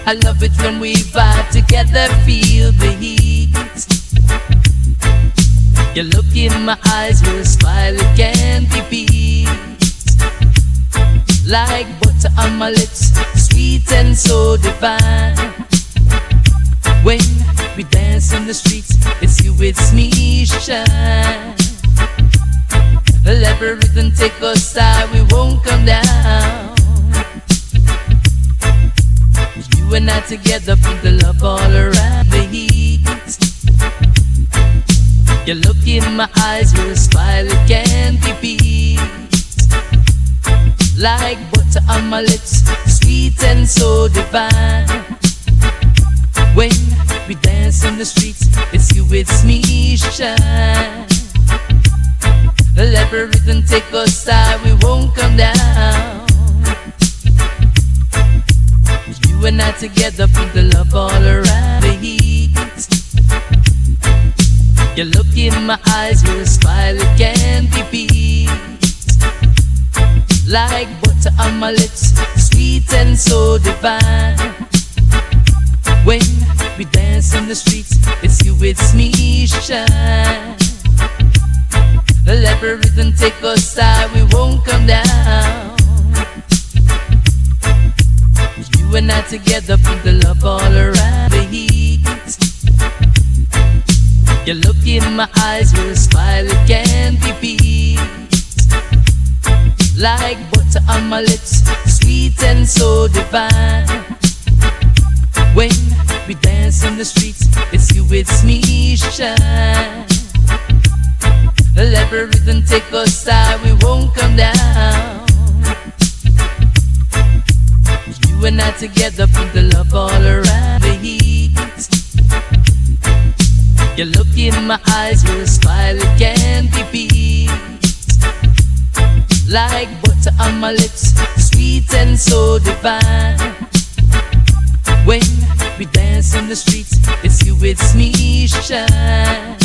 I love it when we vibe together, feel the heat. You look in my eyes, your smile, it can't be beat. Like butter on my lips, sweet and so divine. When we dance in the streets, it's you, it's me, shine. Let the rhythm take us high, we won't come down. You and I together, feel the love all around the heat. You look in my eyes, your smile, it can't be beat. Like butter on my lips, sweet and so divine. When we dance in the streets, it's you, it's me, shine. Let the rhythm take us high, we won't come down. You and I together, feel the love all around the heat. You look in my eyes, your smile, it can't be beat. Like butter on my lips, sweet and so divine. When we dance in the streets, it's you, it's me, shine. Let the rhythm take us high, we won't come down. You and I together, feel the love all around the heat. You look in my eyes, your smile, it can't be beat. Like butter on my lips, sweet and so divine. When we dance in the streets, it's you, it's me, shine. Let the rhythm take us high, we won't come down. You and I together, feel the love all around the heat. You look in my eyes, your smile, it can't be beat. Like butter on my lips, sweet and so divine. When we dance in the streets, it's you, it's me, shine. Let the rhythm take us high, we won't come down. You and I together, feel the love all around the heat. You look in my eyes, your smile, it can't be beat. Like butter on my lips, sweet and so divine. When we dance in the streets, let the rhythm take us high, we won't come down. You and I together, feel the love all around the heat. You look in my eyes, your smile, it can't be beat. Like butter on my lips, sweet and so divine. When we dance in the streets, it's you, it's me, shine.